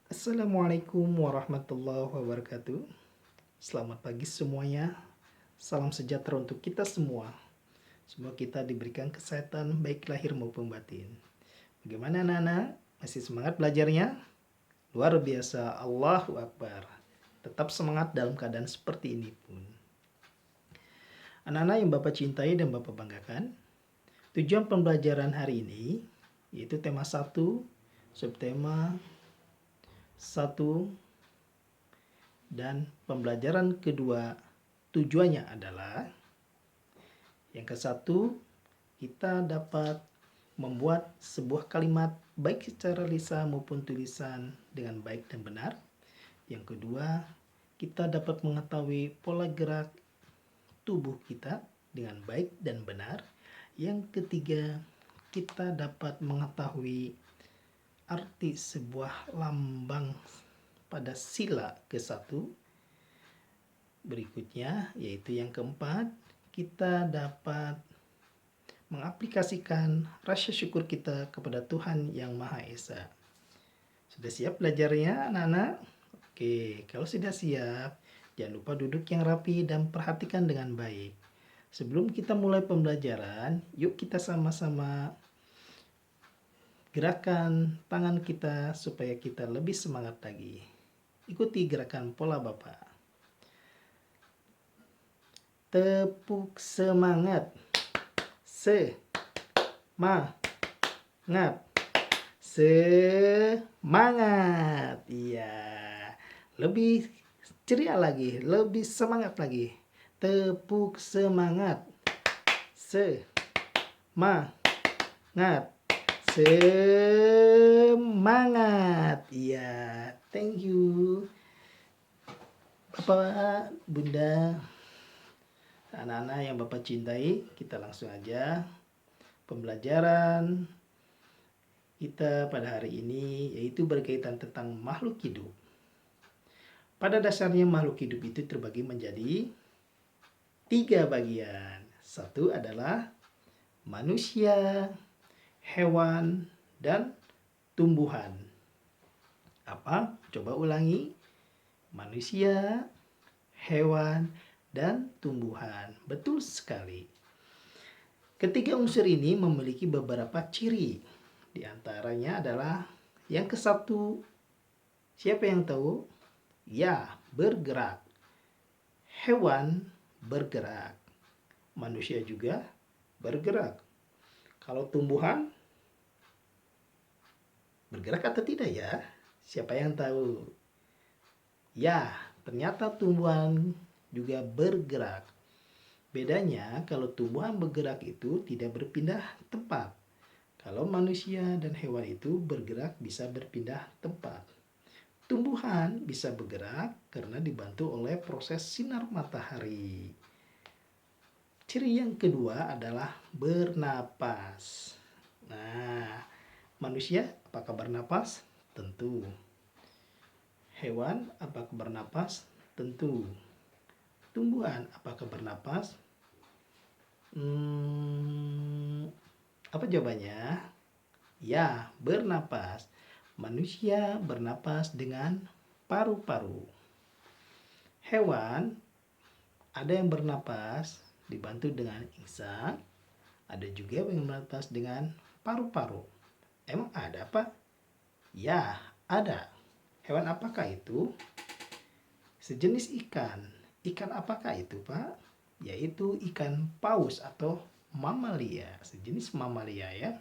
Assalamualaikum warahmatullahi wabarakatuh. Selamat pagi semuanya. Salam sejahtera untuk kita semua. Semoga kita diberikan kesehatan baik lahir maupun batin. Bagaimana anak-anak? Masih semangat belajarnya? Luar biasa, Allahu Akbar. Tetap semangat dalam keadaan seperti ini pun. Anak-anak yang Bapak cintai dan Bapak banggakan, tujuan pembelajaran hari ini yaitu tema 1, subtema 1, dan pembelajaran kedua tujuannya adalah yang ke satu, kita dapat membuat sebuah kalimat baik secara lisan maupun tulisan dengan baik dan benar. Yang kedua, kita dapat mengetahui pola gerak tubuh kita dengan baik dan benar. Yang ketiga, kita dapat mengetahui arti sebuah lambang pada sila ke-1. Berikutnya, yaitu yang keempat, kita dapat mengaplikasikan rasa syukur kita kepada Tuhan Yang Maha Esa. Sudah siap belajarnya, anak-anak? Oke, kalau sudah siap, jangan lupa duduk yang rapi dan perhatikan dengan baik. Sebelum kita mulai pembelajaran, yuk kita sama-sama gerakan tangan kita supaya kita lebih semangat lagi. Ikuti gerakan pola Bapak. Tepuk semangat. Semangat. Semangat. Iya. Lebih ceria lagi, lebih semangat lagi. Tepuk semangat. Semangat. Semangat. Iya, thank you. Bapak, Bunda, anak-anak yang Bapak cintai, kita langsung aja pembelajaran kita pada hari ini, yaitu berkaitan tentang makhluk hidup. Pada dasarnya makhluk hidup itu terbagi menjadi 3 bagian. Satu adalah manusia, hewan, dan tumbuhan. Apa? Coba ulangi. Manusia, hewan, dan tumbuhan. Betul sekali. Ketiga unsur ini memiliki beberapa ciri. Di antaranya adalah yang ke-1, siapa yang tahu? Ya, bergerak. Hewan bergerak. Manusia juga bergerak. Kalau tumbuhan bergerak atau tidak ya? Siapa yang tahu? Ya, ternyata tumbuhan juga bergerak. Bedanya kalau tumbuhan bergerak itu tidak berpindah tempat. Kalau manusia dan hewan itu bergerak bisa berpindah tempat. Tumbuhan bisa bergerak karena dibantu oleh proses sinar matahari. Ciri yang kedua adalah bernapas. Nah, manusia apakah bernapas? Tentu. Hewan apakah bernapas? Tentu. Tumbuhan apakah bernapas? Apa jawabannya? Ya, bernapas. Manusia bernapas dengan paru-paru. Hewan ada yang bernapas dibantu dengan insang, ada juga yang bernapas dengan paru-paru. Emang ada, Pak? Ya, ada. Hewan apakah itu? Sejenis ikan. Ikan apakah itu, Pak? Yaitu ikan paus atau mamalia, sejenis mamalia ya.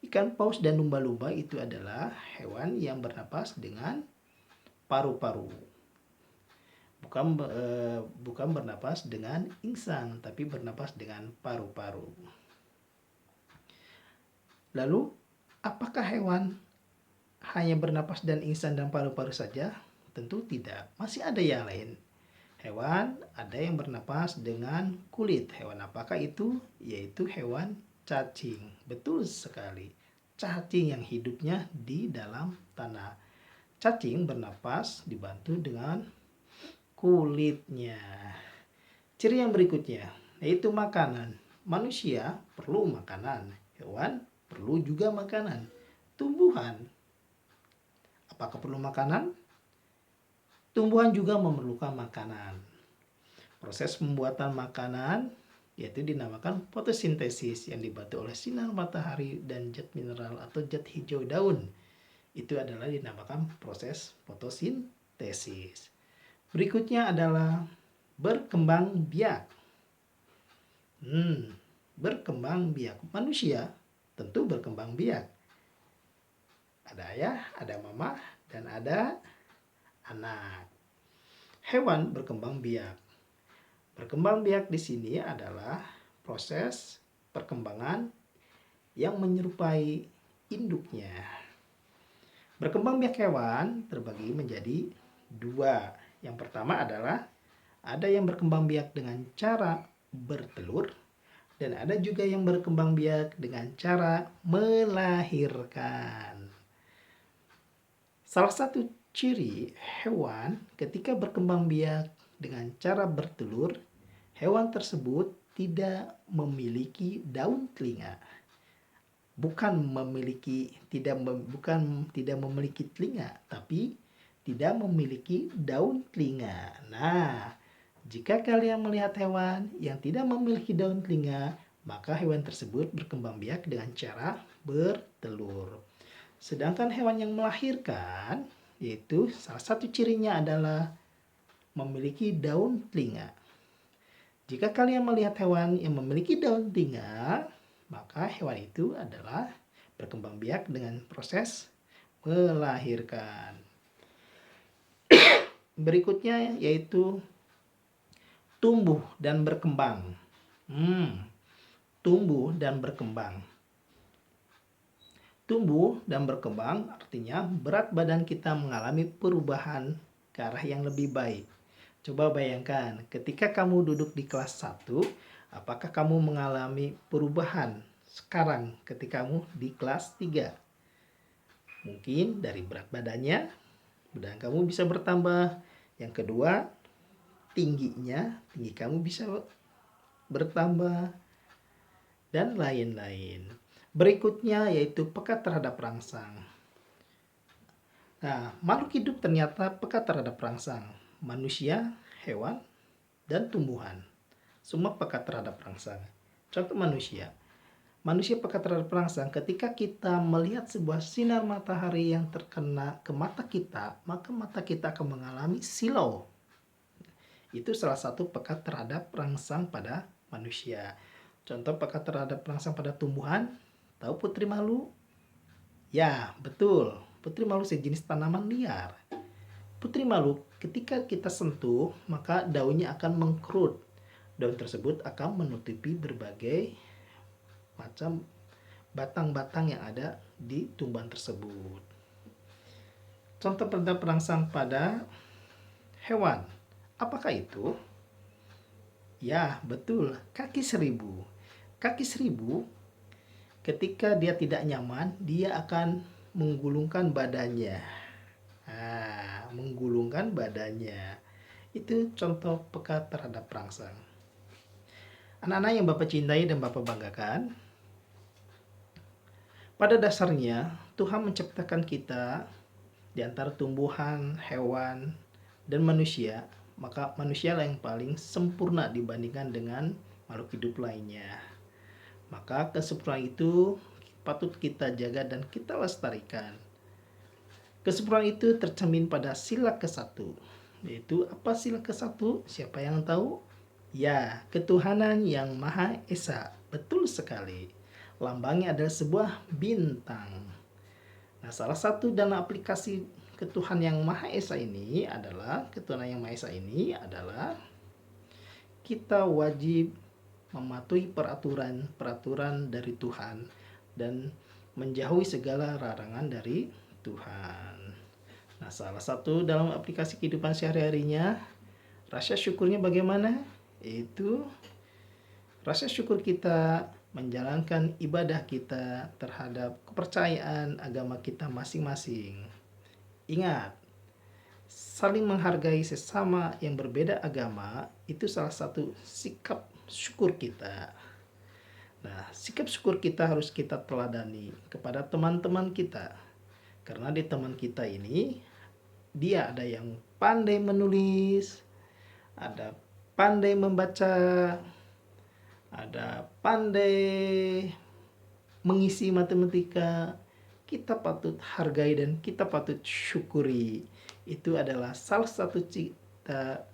Ikan paus dan lumba-lumba itu adalah hewan yang bernapas dengan paru-paru. Bukan bernapas dengan insang, tapi bernapas dengan paru-paru. Lalu, apakah hewan hanya bernapas dan insang dan paru-paru saja? Tentu tidak. Masih ada yang lain. Hewan ada yang bernapas dengan kulit. Hewan apakah itu? Yaitu hewan cacing. Betul sekali. Cacing yang hidupnya di dalam tanah. Cacing bernapas dibantu dengan kulitnya. Ciri yang berikutnya yaitu makanan. Manusia perlu makanan. Hewan perlu juga makanan. Tumbuhan Apakah perlu makanan? Tumbuhan juga memerlukan makanan. Proses pembuatan makanan yaitu dinamakan fotosintesis yang dibantu oleh sinar matahari dan zat mineral atau zat hijau daun. Itu adalah dinamakan proses fotosintesis. Berikutnya adalah berkembang biak. Berkembang biak. Manusia tentu berkembang biak. Ada ayah, ada mama, dan ada anak. Hewan berkembang biak. Berkembang biak di sini adalah proses perkembangan yang menyerupai induknya. Berkembang biak hewan terbagi menjadi dua. Yang pertama adalah ada yang berkembang biak dengan cara bertelur dan ada juga yang berkembang biak dengan cara melahirkan. Salah satu ciri hewan ketika berkembang biak dengan cara bertelur, hewan tersebut tidak memiliki daun telinga. Bukan tidak memiliki telinga, tapi tidak memiliki daun telinga. Nah, jika kalian melihat hewan yang tidak memiliki daun telinga, maka hewan tersebut berkembang biak dengan cara bertelur. Sedangkan hewan yang melahirkan, yaitu salah satu cirinya adalah memiliki daun telinga. Jika kalian melihat hewan yang memiliki daun telinga, maka hewan itu adalah berkembang biak dengan proses melahirkan. Berikutnya yaitu tumbuh dan berkembang. Tumbuh dan berkembang. Tumbuh dan berkembang artinya berat badan kita mengalami perubahan ke arah yang lebih baik. Coba bayangkan, ketika kamu duduk di kelas 1, apakah kamu mengalami perubahan sekarang ketika kamu di kelas 3? Mungkin dari berat badan kamu bisa bertambah. Yang kedua, tinggi kamu bisa bertambah, dan lain-lain. Berikutnya yaitu peka terhadap rangsang. Nah, makhluk hidup ternyata peka terhadap rangsang. Manusia, hewan, dan tumbuhan. Semua peka terhadap rangsang. Contoh manusia. Manusia peka terhadap rangsang ketika kita melihat sebuah sinar matahari yang terkena ke mata kita, maka mata kita akan mengalami silau. Itu salah satu peka terhadap rangsang pada manusia. Contoh peka terhadap rangsang pada tumbuhan. Tahu putri malu? Ya, betul. Putri malu sejenis tanaman liar. Putri malu ketika kita sentuh, maka daunnya akan mengkerut. Daun tersebut akan menutupi berbagai macam batang-batang yang ada di tumbuhan tersebut. Contoh terhadap rangsang pada hewan. Apakah itu? Ya, betul. Kaki seribu. Kaki seribu ketika dia tidak nyaman, dia akan menggulungkan badannya. Menggulungkan badannya. Itu contoh peka terhadap rangsang. Anak-anak yang Bapak cintai dan Bapak banggakan, pada dasarnya Tuhan menciptakan kita di antara tumbuhan, hewan, dan manusia. Maka manusia lah yang paling sempurna dibandingkan dengan makhluk hidup lainnya. Maka kesempurnaan itu patut kita jaga dan kita lestarikan. Kesempurnaan itu tercermin pada sila ke-1. Yaitu apa sila ke-1? Siapa yang tahu? Ya, ketuhanan yang Maha Esa. Betul sekali. Lambangnya adalah sebuah bintang. Nah, salah satu dalam aplikasi ketuhanan yang Maha Esa ini adalah kita wajib mematuhi peraturan dari Tuhan dan menjauhi segala larangan dari Tuhan. Nah, salah satu dalam aplikasi kehidupan sehari-harinya, rasa syukurnya bagaimana? Itu rasa syukur kita menjalankan ibadah kita terhadap kepercayaan agama kita masing-masing. Ingat, saling menghargai sesama yang berbeda agama itu salah satu sikap syukur kita. Nah, sikap syukur kita harus kita teladani kepada teman-teman kita. Karena di teman kita ini, dia ada yang pandai menulis, ada pandai membaca, ada pandai mengisi matematika. Kita patut hargai dan kita patut syukuri. Itu adalah salah satu cita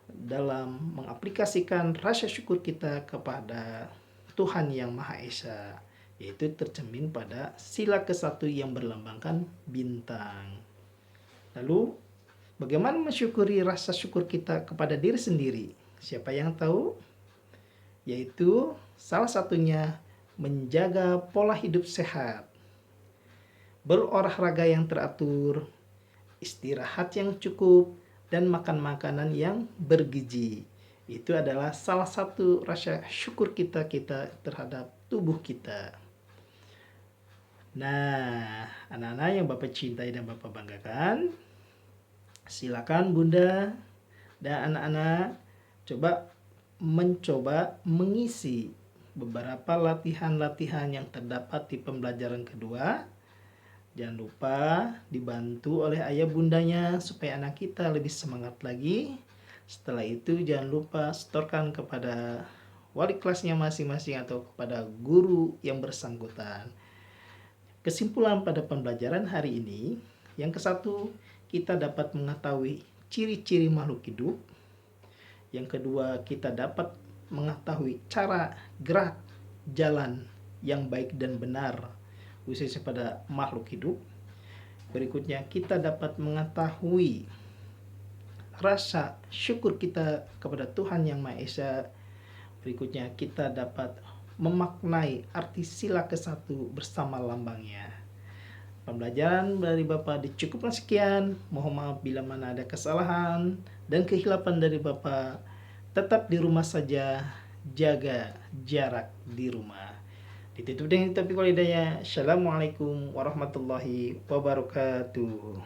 dalam mengaplikasikan rasa syukur kita kepada Tuhan Yang Maha Esa, yaitu tercermin pada sila ke-1 yang berlambangkan bintang. Lalu, bagaimana mensyukuri rasa syukur kita kepada diri sendiri? Siapa yang tahu? Yaitu salah satunya menjaga pola hidup sehat, berolahraga yang teratur, istirahat yang cukup, dan makan makanan yang bergizi. Itu adalah salah satu rasa syukur kita terhadap tubuh kita. Nah, anak-anak yang Bapak cintai dan Bapak banggakan, silakan Bunda dan anak-anak mencoba mengisi beberapa latihan-latihan yang terdapat di pembelajaran kedua. Jangan lupa dibantu oleh ayah bundanya supaya anak kita lebih semangat lagi. Setelah itu jangan lupa setorkan kepada wali kelasnya masing-masing atau kepada guru yang bersangkutan. Kesimpulan pada pembelajaran hari ini, yang ke-1, kita dapat mengetahui ciri-ciri makhluk hidup. Yang kedua, kita dapat mengetahui cara gerak jalan yang baik dan benar khususnya pada makhluk hidup. Berikutnya, kita dapat mengetahui rasa syukur kita kepada Tuhan Yang Maha Esa. Berikutnya, kita dapat memaknai arti sila ke-1 bersama lambangnya. Pembelajaran dari Bapak dicukupkan sekian. Mohon maaf bila mana ada kesalahan dan kehilapan dari Bapak. Tetap di rumah saja, jaga jarak di rumah. Ditutup dengan topik walidaya. Assalamualaikum warahmatullahi wabarakatuh.